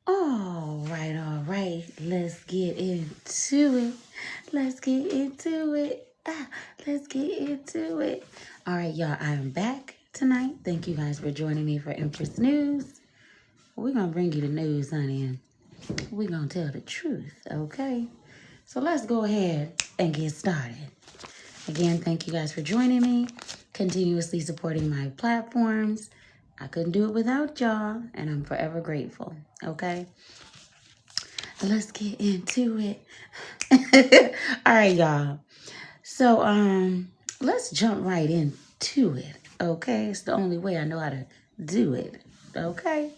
All right. Let's get into it. Let's get into it. Let's get into it. All right, y'all, I am back tonight. Thank you guys for joining me for Empress News. We're going to bring you the news, honey, and we're going to tell the truth, okay? So let's go ahead and get started. Again, thank you guys for joining me, continuously supporting my platforms. I couldn't do it without y'all, and I'm forever grateful, okay? Let's get into it. All right, y'all. So, let's jump right into it, okay? It's the only way I know how to do it, okay?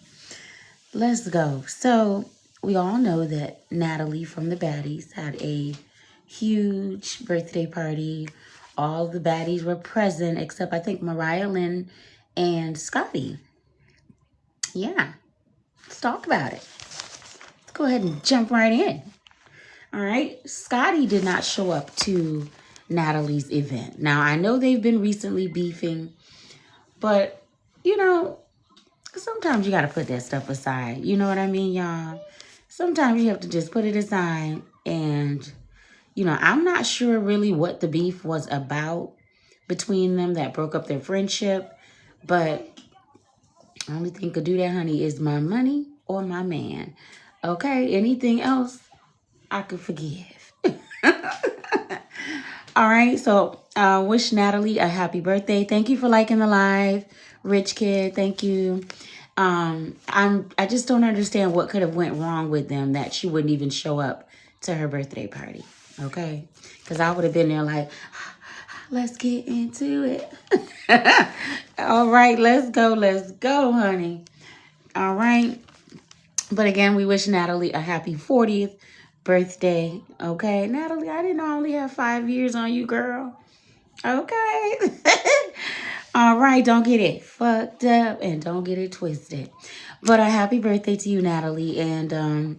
Let's go. So, we all know that Natalie from the Baddies had a huge birthday party. All the baddies were present except I think Mariah Lynn and Scotty. Yeah, let's talk about it. Let's go ahead and jump right in. All right, Scotty did not show up to Natalie's event. Now, I know they've been recently beefing, but, you know, sometimes you got to put that stuff aside. You know what I mean, y'all? Sometimes you have to just put it aside and, you know, I'm not sure really what the beef was about between them that broke up their friendship, but the only thing could do that, honey, is my money or my man. Okay, anything else, I could forgive. All right, so wish Natalie a happy birthday. Thank you for liking the live, Rich Kid. Thank you. I just don't understand what could have went wrong with them that she wouldn't even show up to her birthday party. Okay, because I would have been there like, let's get into it. All right, let's go, honey. All right. But again, we wish Natalie a happy 40th birthday. Okay, Natalie, I didn't know I only have 5 years on you, girl. Okay. All right, don't get it fucked up and don't get it twisted. But a happy birthday to you, Natalie. And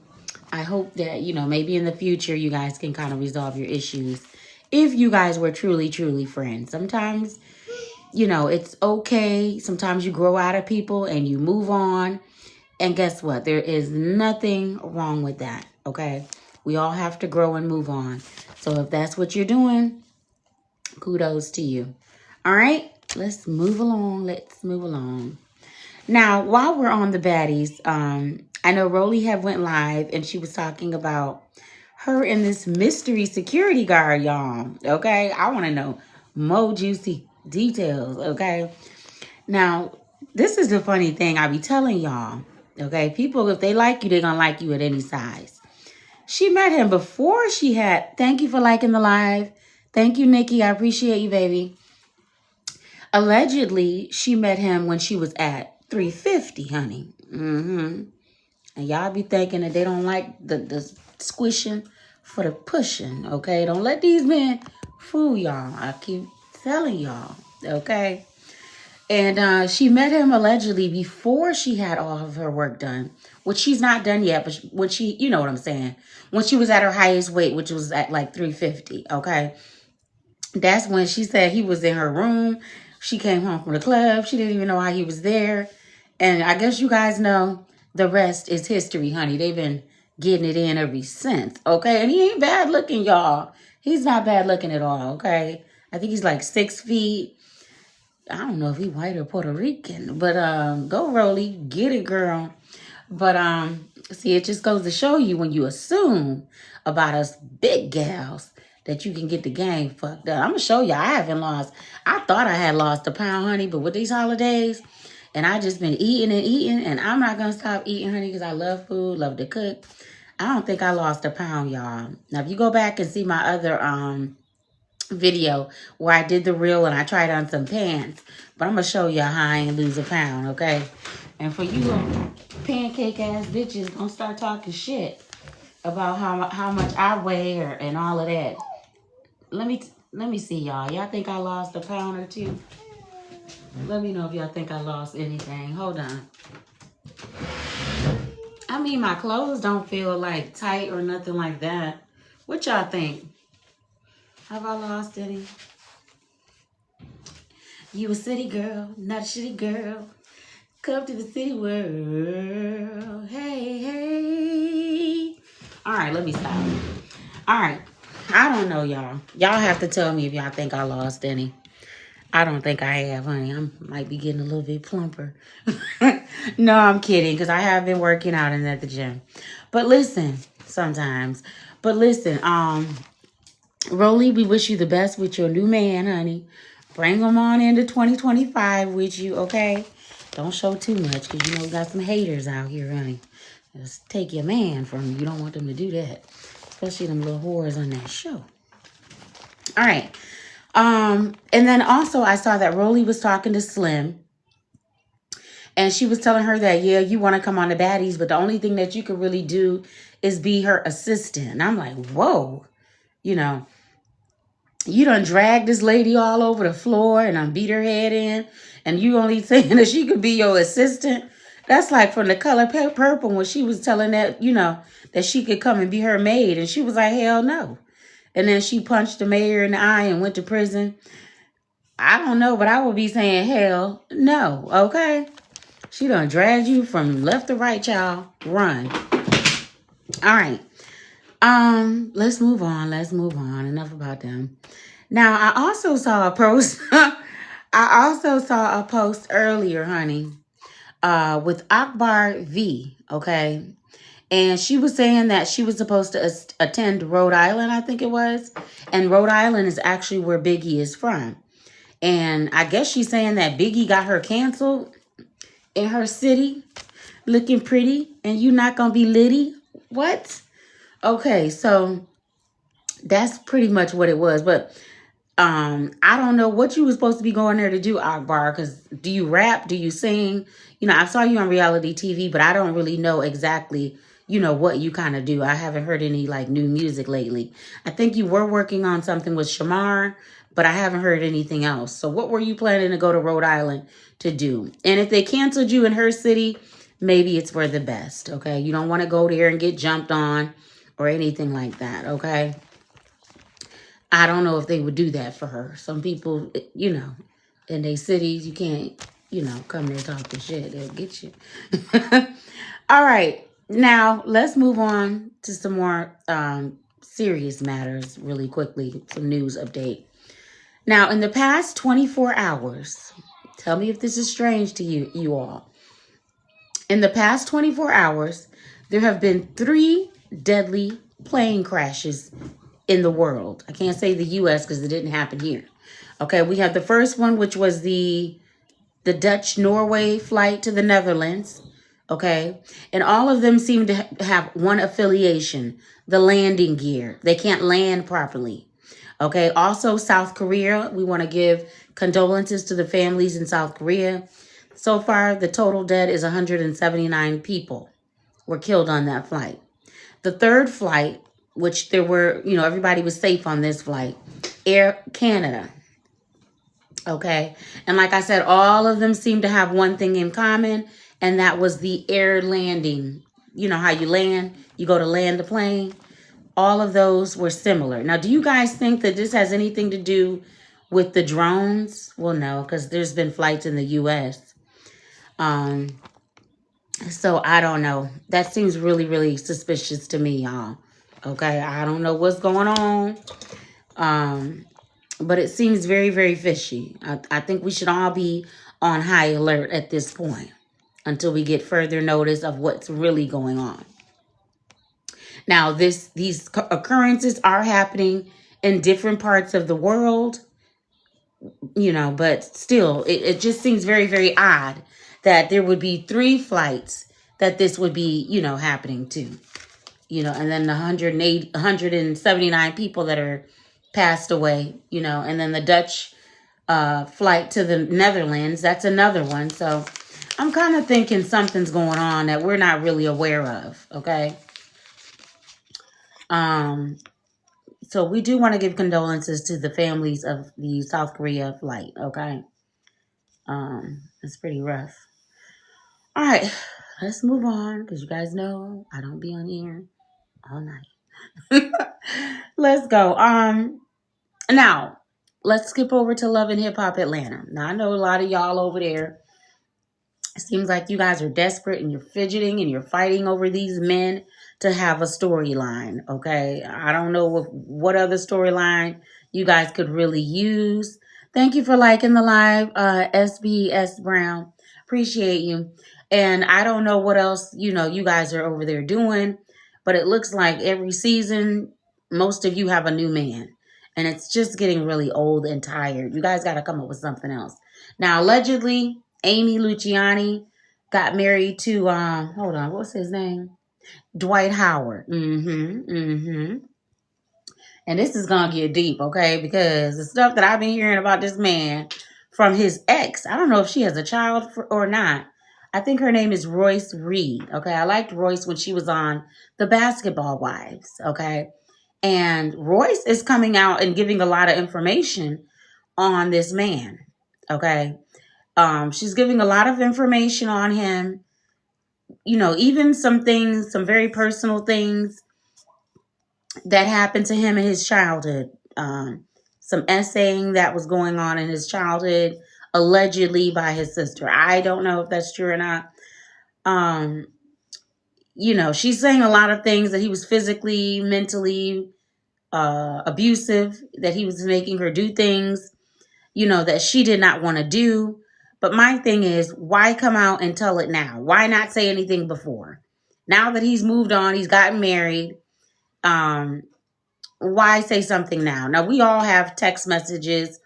I hope that, you know, maybe in the future you guys can kind of resolve your issues if you guys were truly, truly friends. Sometimes, you know, it's okay. Sometimes you grow out of people and you move on. And guess what? There is nothing wrong with that, okay? We all have to grow and move on. So if that's what you're doing, kudos to you. All right, let's move along. Now, while we're on the baddies, I know Roelly had went live and she was talking about her and this mystery security guard, y'all. Okay, I want to know more juicy details, okay? Now, this is the funny thing I be telling y'all. Okay, people, if they like you, they're going to like you at any size. She met him before she had, thank you for liking the live. Thank you, Nikki. I appreciate you, baby. Allegedly, she met him when she was at 350, honey. And y'all be thinking that they don't like the squishing for the pushing, okay? Don't let these men fool y'all. I keep telling y'all, okay? And she met him allegedly before she had all of her work done, which she's not done yet, but when she, you know what I'm saying, when she was at her highest weight, which was at like 350, okay? That's when she said he was in her room. She came home from the club. She didn't even know how he was there. And I guess you guys know the rest is history, honey. They've been getting it in ever since, okay? And he ain't bad looking, y'all. He's not bad looking at all, okay? I think he's like 6 feet. I don't know if he white or Puerto Rican, but go Roelly, get it, girl. But see, it just goes to show you when you assume about us big gals that you can get the game fucked up. I'm gonna show you. I haven't lost. I thought I had lost a pound, honey, but with these holidays, and I just been eating, and I'm not gonna stop eating, honey, because I love food, love to cook. I don't think I lost a pound, y'all. Now, if you go back and see my other video where I did the reel and I tried on some pants, but I'm gonna show you how I ain't lose a pound, okay? And for you pancake ass bitches, don't start talking shit about how much I weigh and all of that. Let me see, y'all. Y'all think I lost a pound or two? Let me know if y'all think I lost anything. Hold on. I mean, my clothes don't feel like tight or nothing like that. What y'all think? Have I lost any? You a city girl, not a shitty girl. Come to the city world. Hey, hey. All right, let me stop. All right. I don't know, y'all. Y'all have to tell me if y'all think I lost any. I don't think I have, honey. I might be getting a little bit plumper. No, I'm kidding, because I have been working out and at the gym. But listen, sometimes. But listen, Roelly, we wish you the best with your new man, honey. Bring him on into 2025 with you, okay? Don't show too much, because you know we got some haters out here, honey. Just take your man from you. You don't want them to do that. Especially them little whores on that show. All right. And then also I saw that Roelly was talking to Slim. And she was telling her that, yeah, you want to come on the baddies, but the only thing that you could really do is be her assistant. And I'm like, whoa. You know, you done dragged this lady all over the floor and done beat her head in. And you only saying that she could be your assistant. That's like from The Color Purple when she was telling that, you know, that she could come and be her maid. And she was like, hell no. And then she punched the mayor in the eye and went to prison. I don't know, but I would be saying, hell no, okay? She done dragged you from left to right, y'all. Run. All right. Let's move on. Let's move on. Enough about them. Now, I also saw a post. I also saw a post earlier, honey, with Abbar V, okay? And she was saying that she was supposed to attend Rhode Island, I think it was. And Rhode Island is actually where Biggie is from. And I guess she's saying that Biggie got her canceled in her city, looking pretty, and you not going to be litty? What? Okay, so that's pretty much what it was. But I don't know what you were supposed to be going there to do, Akbar, because do you rap? Do you sing? You know, I saw you on reality TV, but I don't really know exactly, you know, what you kind of do. I haven't heard any, like, new music lately. I think you were working on something with Shamar, but I haven't heard anything else. So what were you planning to go to Rhode Island to do? And if they canceled you in her city, maybe it's for the best, okay? You don't want to go there and get jumped on or anything like that, okay? I don't know if they would do that for her. Some people, you know, in their cities, you can't, you know, come there talking shit. They'll get you. All right. Now, let's move on to some more serious matters really quickly. Some news update. Now, in the past 24 hours, tell me if this is strange to you all. In the past 24 hours, there have been 3 deadly plane crashes in the world. I can't say the U.S. because it didn't happen here. Okay, we have the first one, which was the Dutch-Norway flight to the Netherlands. Okay, and all of them seem to have one affiliation, the landing gear. They can't land properly. Okay, also South Korea, we want to give condolences to the families in South Korea. So far, the total dead is 179 people were killed on that flight. The third flight, which there were, you know, everybody was safe on this flight, Air Canada. Okay, and like I said, all of them seem to have one thing in common, and that was the air landing. You know how you land, you go to land the plane. All of those were similar. Now, do you guys think that this has anything to do with the drones? Well, no, because there's been flights in the U.S. So I don't know. That seems really, really suspicious to me, y'all. Okay, I don't know what's going on. But it seems very, very fishy. I think we should all be on high alert at this point until we get further notice of what's really going on. Now, these occurrences are happening in different parts of the world, you know, but still, it just seems very, very odd that there would be 3 flights that this would be, you know, happening to, you know, and then the 179 people that are passed away, you know, and then the Dutch flight to the Netherlands, that's another one. So I'm kind of thinking something's going on that we're not really aware of, okay? So we do want to give condolences to the families of the South Korea flight, okay? It's pretty rough. All right, let's move on, because you guys know I don't be on here all night. Let's go. Now, let's skip over to Love and Hip Hop Atlanta. Now, I know a lot of y'all over there, Seems like you guys are desperate and you're fidgeting and you're fighting over these men to have a storyline, okay? I don't know what other storyline you guys could really use. Thank you for liking the live, SBS Brown. Appreciate you. And I don't know what else, you guys are over there doing, but it looks like every season, most of you have a new man. And it's just getting really old and tired. You guys got to come up with something else. Now, allegedly, Amy Luciani got married to, hold on, what's his name? Dwight Howard. And this is going to get deep, okay? Because the stuff that I've been hearing about this man from his ex, I don't know if she has a child or not. I think her name is Royce Reed, okay? I liked Royce when she was on The Basketball Wives, okay? And Royce is coming out and giving a lot of information on this man, okay? She's giving a lot of information on him, even some things, some very personal things that happened to him in his childhood. Some essaying that was going on in his childhood, allegedly by his sister. I don't know if that's true or not. She's saying a lot of things that he was physically, mentally abusive, that he was making her do things, that she did not want to do. But my thing is, why come out and tell it now? Why not say anything before? Now that he's moved on, he's gotten married, why say something now? Now, we all have text messages,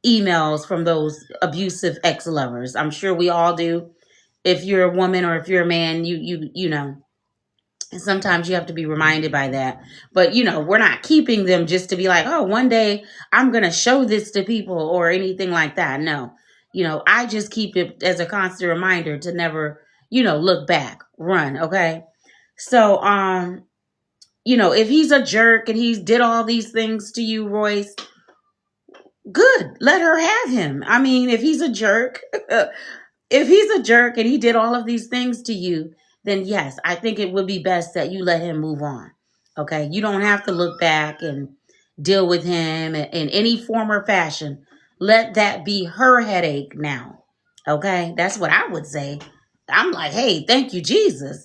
emails from those abusive ex-lovers. I'm sure we all do. If you're a woman or if you're a man, you know. And sometimes you have to be reminded by that. But, we're not keeping them just to be like, oh, one day I'm going to show this to people or anything like that. No. I just keep it as a constant reminder to never, look back, run. Okay. So, if he's a jerk and he did all these things to you, Royce, good. Let her have him. I mean, if he's a jerk, and he did all of these things to you, then yes, I think it would be best that you let him move on. Okay. You don't have to look back and deal with him in any form or fashion. Let that be her headache now. Okay. That's what I would say. I'm like, hey, thank you, Jesus.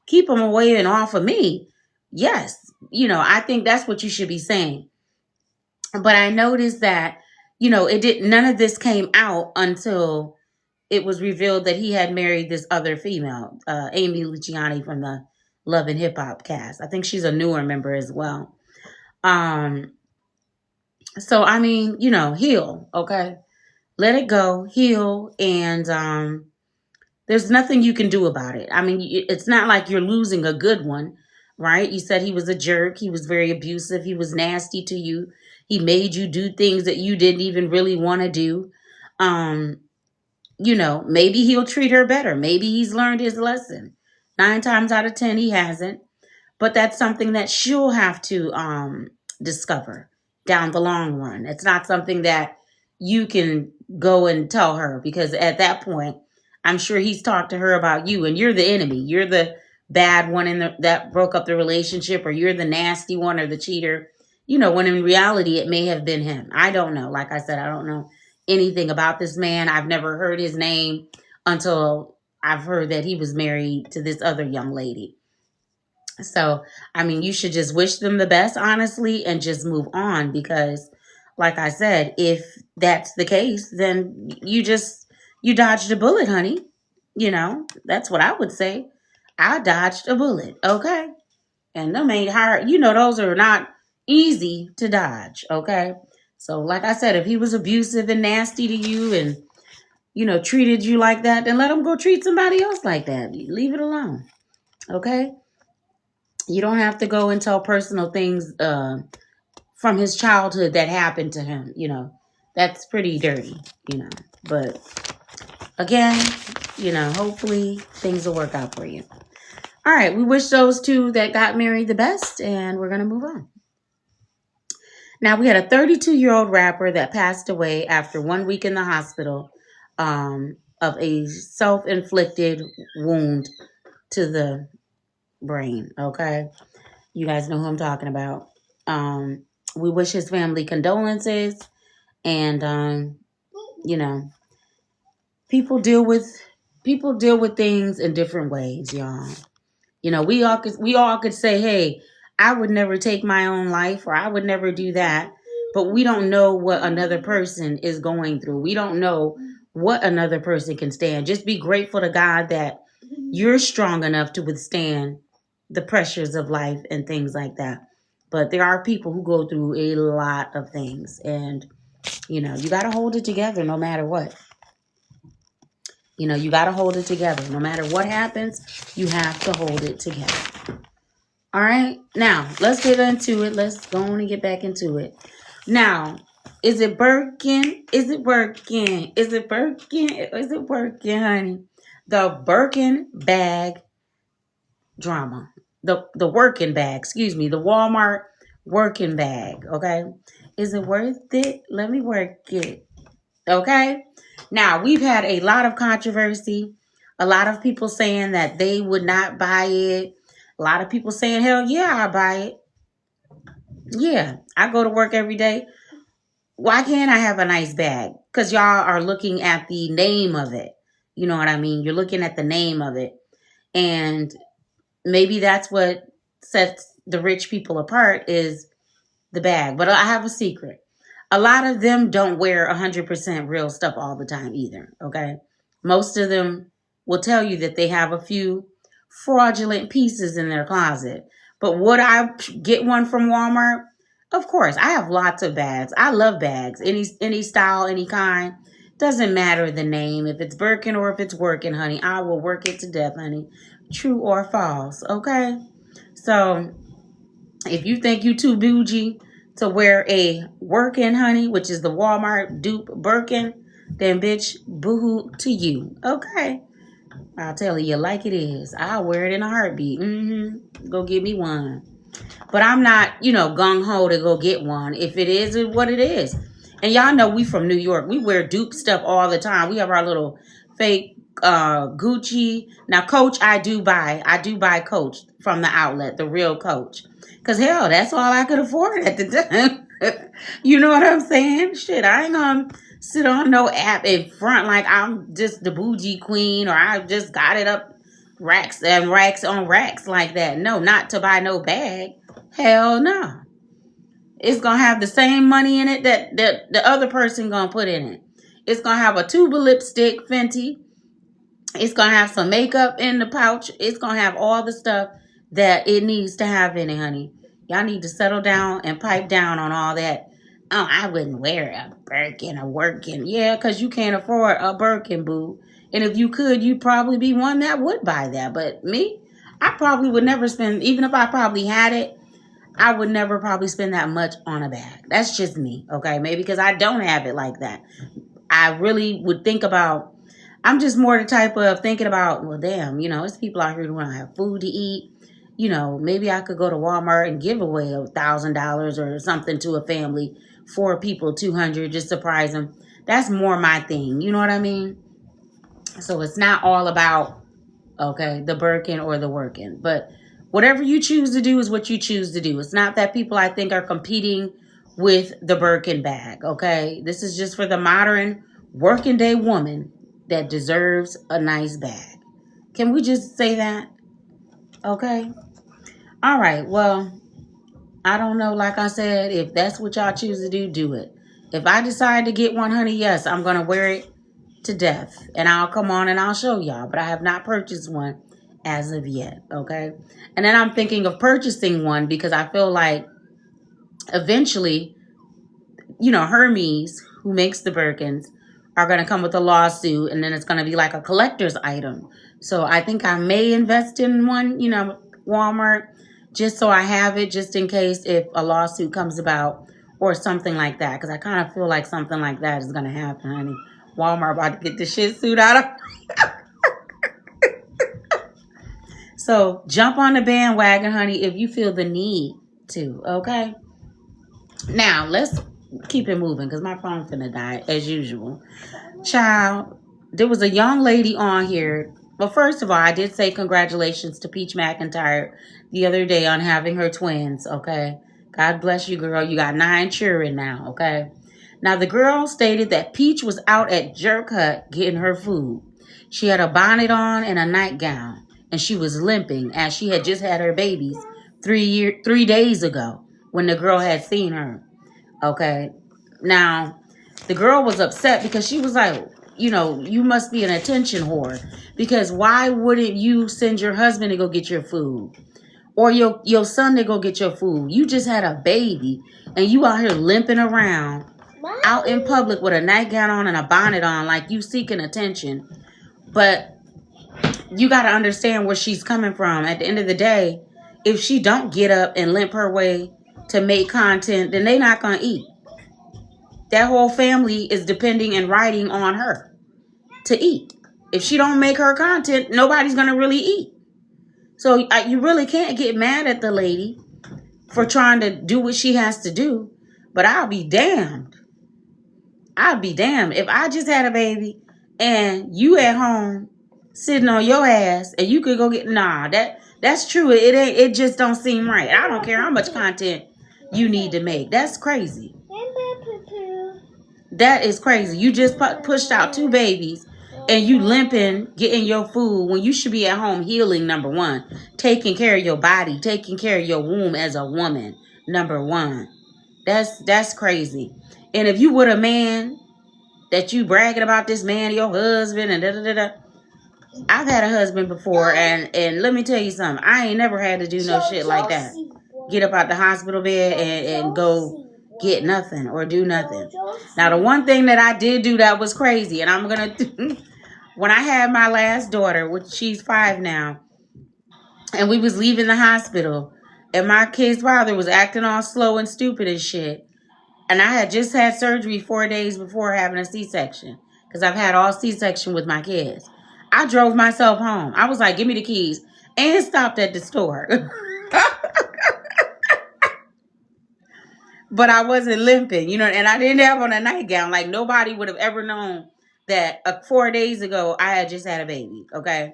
Keep him away and off of me. Yes. I think that's what you should be saying. But I noticed that, none of this came out until it was revealed that he had married this other female, Amy Luciani from the Love and Hip Hop cast. I think she's a newer member as well. So, I mean, heal, okay? Let it go, heal, and there's nothing you can do about it. I mean, it's not like you're losing a good one, right? You said he was a jerk. He was very abusive. He was nasty to you. He made you do things that you didn't even really want to do. Maybe he'll treat her better. Maybe he's learned his lesson. 9 times out of 10, he hasn't. But that's something that she'll have to discover down the long run. It's not something that you can go and tell her, because at that point, I'm sure he's talked to her about you, and you're the enemy. You're the bad one that broke up the relationship, or you're the nasty one or the cheater. When in reality, it may have been him. I don't know. Like I said, I don't know anything about this man. I've never heard his name until I've heard that he was married to this other young lady. So, I mean, you should just wish them the best, honestly, and just move on, because like I said, if that's the case, then you dodged a bullet, honey. That's what I would say. I dodged a bullet. Okay. And them ain't hard. Those are not easy to dodge. Okay. So like I said, if he was abusive and nasty to you and, treated you like that, then let him go treat somebody else like that. Leave it alone. Okay. You don't have to go and tell personal things from his childhood that happened to him. That's pretty dirty, But again, hopefully things will work out for you. All right. We wish those two that got married the best, and we're going to move on. Now, we had a 32-year-old rapper that passed away after 1 week in the hospital of a self-inflicted wound to the brain. Okay. You guys know who I'm talking about. We wish his family condolences, and, people deal with people deal with things in different ways, y'all. You know, we all could say, hey, I would never take my own life, or I would never do that. But we don't know what another person is going through. We don't know what another person can stand. Just be grateful to God that you're strong enough to withstand the pressures of life and things like that. But there are people who go through a lot of things, and you got to hold it together no matter what. You got to hold it together. No matter what happens, you have to hold it together. All right. Now, let's get into it. Let's go on and get back into it. Now, is it Birkin? Is it working? Is it Birkin? Is it working, honey? The Birkin bag drama. The working bag, excuse me. The Walmart working bag, okay? Is it worth it? Let me work it. Okay? Now, we've had a lot of controversy. A lot of people saying that they would not buy it. A lot of people saying, hell yeah, I buy it. Yeah, I go to work every day. Why can't I have a nice bag? Because y'all are looking at the name of it. You know what I mean? You're looking at the name of it. And maybe that's what sets the rich people apart is the bag. But I have a secret. A lot of them don't wear 100% real stuff all the time either, okay? Most of them will tell you that they have a few fraudulent pieces in their closet. But would I get one from Walmart? Of course. I have lots of bags. I love bags. Any style, any kind. Doesn't matter the name. If it's Birkin or if it's working, honey, I will work it to death, honey. True or false, okay? So if you think you too bougie to wear a working, honey, which is the Walmart dupe Birkin, then bitch, boo-hoo to you. Okay. I'll tell you like it is. I'll wear it in a heartbeat. Go get me one. But I'm not, gung-ho to go get one. If it is what it is. And y'all know we from New York. We wear dupe stuff all the time. We have our little fake Gucci. Now, Coach, I do buy Coach from the outlet, the real Coach. Because, hell, that's all I could afford at the time. You know what I'm saying? Shit, I ain't going to sit on no app in front like I'm just the bougie queen or I just got it up racks and racks on racks like that. No, not to buy no bag. Hell no. It's going to have the same money in it that the other person going to put in it. It's going to have a tube of lipstick, Fenty. It's going to have some makeup in the pouch. It's going to have all the stuff that it needs to have in it, honey. Y'all need to settle down and pipe down on all that. Oh, I wouldn't wear a Birkin or working. Yeah, because you can't afford a Birkin, boo. And if you could, you'd probably be one that would buy that. But me, I probably would never spend, even if I probably had it, I would never probably spend that much on a bag. That's just me, okay? Maybe because I don't have it like that. I really would think about, I'm just more the type of thinking about, well, damn, it's people out here who don't have food to eat. Maybe I could go to Walmart and give away $1,000 or something to a family, 4 people, 200, just surprise them. That's more my thing. You know what I mean? So it's not all about, okay, the Birkin or the working. But whatever you choose to do is what you choose to do. It's not that people, I think, are competing with the Birkin bag, okay? This is just for the modern working day woman that deserves a nice bag. Can we just say that? Okay? All right, well, I don't know. Like I said, if that's what y'all choose to do it. If I decide to get one, honey, yes, I'm going to wear it to death. And I'll come on and I'll show y'all. But I have not purchased one as of yet, okay? And then I'm thinking of purchasing one because I feel like eventually, Hermes, who makes the Birkins, are going to come with a lawsuit. And then it's going to be like a collector's item. So I think I may invest in one, Walmart, just so I have it, just in case if a lawsuit comes about or something like that. Because I kind of feel like something like that is going to happen, honey. Walmart about to get the shit suit out of. So jump on the bandwagon, honey, if you feel the need to, okay? Now, let's keep it moving because my phone's finna die as usual. Child, there was a young lady on here. Well, first of all, I did say congratulations to Peach McIntyre the other day on having her twins, okay? God bless you, girl. You got 9 children now, okay? Now, the girl stated that Peach was out at Jerk Hut getting her food. She had a bonnet on and a nightgown, and she was limping as she had just had her babies 3 days ago when the girl had seen her. Okay. Now, the girl was upset because she was like, you must be an attention whore. Because why wouldn't you send your husband to go get your food? Or your son to go get your food? You just had a baby and you out here limping around out in public with a nightgown on and a bonnet on like you seeking attention. But you got to understand where she's coming from. At the end of the day, if she don't get up and limp her way to make content, then they not going to eat. That whole family is depending and riding on her to eat. If she don't make her content, nobody's going to really eat. So you really can't get mad at the lady for trying to do what she has to do. But I'll be damned. I'll be damned if I just had a baby and you at home sitting on your ass and you could go get... Nah, that's true. It just don't seem right. I don't care how much content you need to make. That's crazy. That is crazy. You just pushed out 2 babies and you limping, getting your food when you should be at home healing, number one. Taking care of your body, taking care of your womb as a woman, number one. That's crazy. And if you were a man that you bragging about this man, your husband, and da-da-da-da. I've had a husband before, and let me tell you something. I ain't never had to do no shit like that. Get up out the hospital bed and go get nothing or do nothing. Now, the one thing that I did do that was crazy, and I'm going to... When I had my last daughter, which she's 5 now, and we was leaving the hospital, and my kid's father was acting all slow and stupid and shit, and I had just had surgery 4 days before having a C-section, because I've had all C-section with my kids. I drove myself home. I was like, give me the keys, and stopped at the store. But I wasn't limping, and I didn't have on a nightgown. Like, nobody would have ever known that 4 days ago I had just had a baby, okay?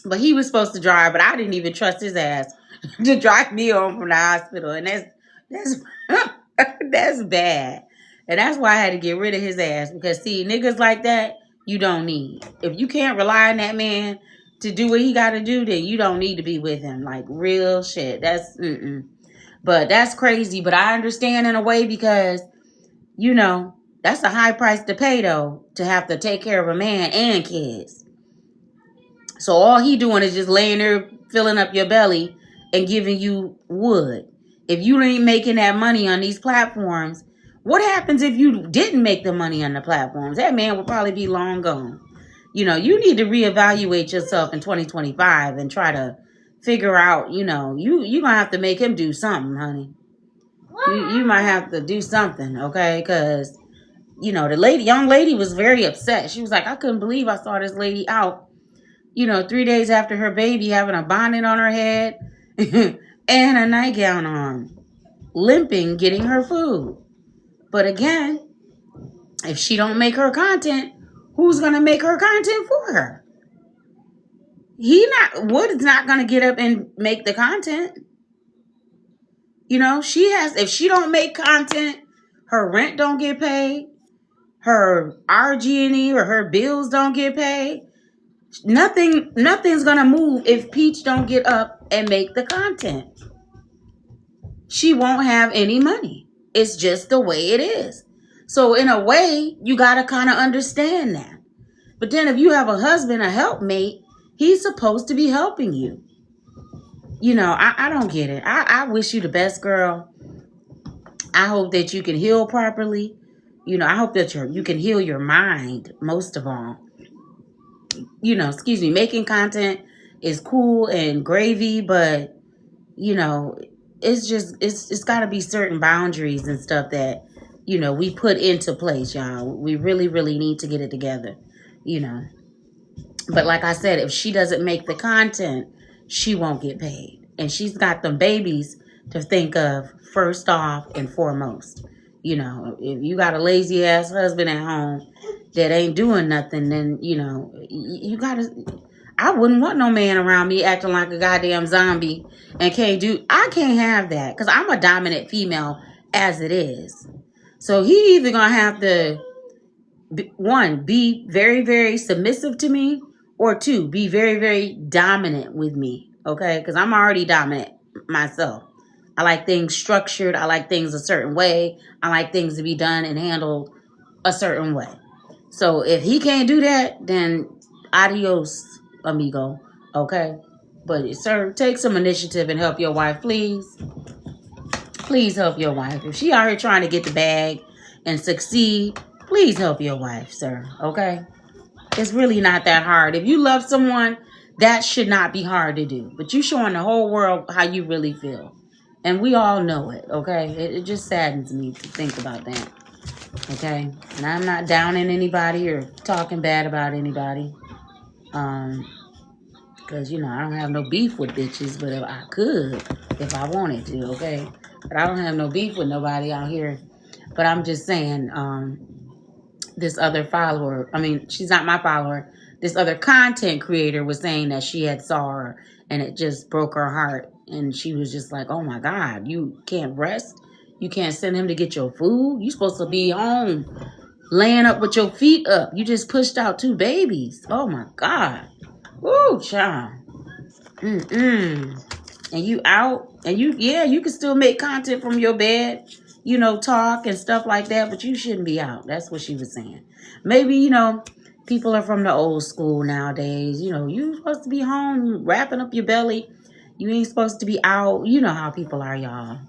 But he was supposed to drive, but I didn't even trust his ass to drive me home from the hospital. And that's that's bad. And that's why I had to get rid of his ass. Because, see, niggas like that, you don't need. If you can't rely on that man to do what he got to do, then you don't need to be with him. Like, real shit. But that's crazy. But I understand in a way because, that's a high price to pay, though, to have to take care of a man and kids. So all he doing is just laying there, filling up your belly and giving you wood. If you ain't making that money on these platforms, what happens if you didn't make the money on the platforms? That man would probably be long gone. You need to reevaluate yourself in 2025 and try to figure out, you're going to have to make him do something, honey. You might have to do something, okay? Because, the young lady was very upset. She was like, I couldn't believe I saw this lady out, 3 days after her baby having a bonnet on her head and a nightgown on, limping, getting her food. But again, if she don't make her content, who's going to make her content for her? Wood's not going to get up and make the content. If she don't make content, her rent don't get paid, her RG&E or her bills don't get paid. Nothing's going to move if Peach don't get up and make the content. She won't have any money. It's just the way it is. So in a way, you got to kind of understand that. But then if you have a husband, a helpmate, he's supposed to be helping you. I don't get it. I wish you the best, girl. I hope that you can heal properly. I hope that you can heal your mind, most of all. Making content is cool and gravy, but, it's got to be certain boundaries and stuff that, we put into place, y'all. We really, really need to get it together, But like I said, if she doesn't make the content, she won't get paid. And she's got them babies to think of first off and foremost. If you got a lazy ass husband at home that ain't doing nothing, then, you gotta... I wouldn't want no man around me acting like a goddamn zombie and I can't have that because I'm a dominant female as it is. So he either gonna have to one, be very, very submissive to me, or two, be very, very dominant with me. Okay, because I'm already dominant myself. I like things structured. I like things a certain way. I like things to be done and handled a certain way. So if he can't do that, then adios, amigo. Okay? But sir, take some initiative and help your wife, please. Please help your wife. If she out here trying to get the bag and succeed, please help your wife, sir. Okay? It's really not that hard. If you love someone, that should not be hard to do. But you showing the whole world how you really feel. And we all know it, okay? It just saddens me to think about that. Okay? And I'm not downing anybody or talking bad about anybody. Because, you know, I don't have no beef with bitches, but if I could, if I wanted to, okay? But I don't have no beef with nobody out here. But I'm just saying, this other follower, I mean, she's not my follower. This other content creator was saying that she had saw her and it just broke her heart. And she was just like, oh my God, you can't rest? You can't send him to get your food? You supposed to be home laying up with your feet up. You just pushed out 2 babies. Oh my God. Woo, child. And you out and you can still make content from your bed, you know, talk and stuff like that, but you shouldn't be out. That's what she was saying. Maybe, you know, people are from the old school nowadays. You know, you're supposed to be home wrapping up your belly. You ain't supposed to be out. You know how people are, y'all.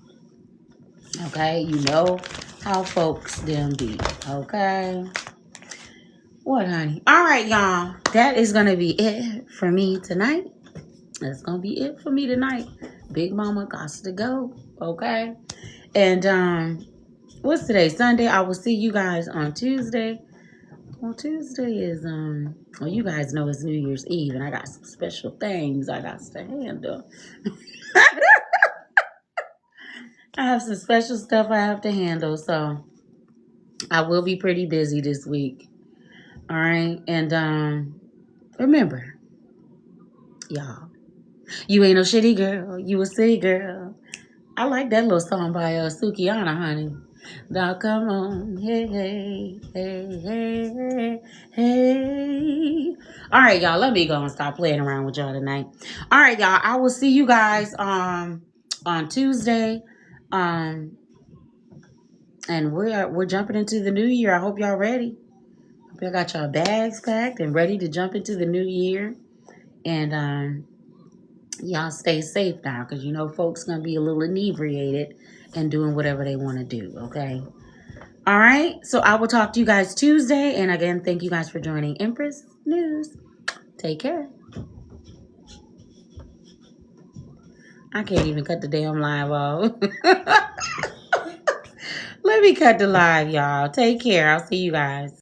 Okay? You know how folks them be. Okay? What, honey? All right, y'all. That is going to be it for me tonight. That's going to be it for me tonight. Big Mama got to go. Okay? And, what's today? Sunday. I will see you guys on Tuesday. Well, Tuesday is, well, you guys know it's New Year's Eve, and I got some special things I got to handle. I have some special stuff I have to handle, so I will be pretty busy this week. All right? And, remember, y'all, you ain't no shitty girl. You a city girl. I like that little song by Sukihana, honey. Now come on, hey, hey, hey, hey, hey. All right, y'all, let me go and stop playing around with y'all tonight. All right, y'all, I will see you guys on Tuesday. And we're jumping into the new year. I hope y'all ready. Hope y'all got y'all bags packed and ready to jump into the new year. And y'all stay safe now, because you know folks gonna be a little inebriated and doing whatever they want to do. Okay. All right. So I will talk to you guys Tuesday. And again, thank you guys for joining Empress News. Take care. I can't even cut the damn live off. Let me cut the live, y'all. Take care. I'll see you guys.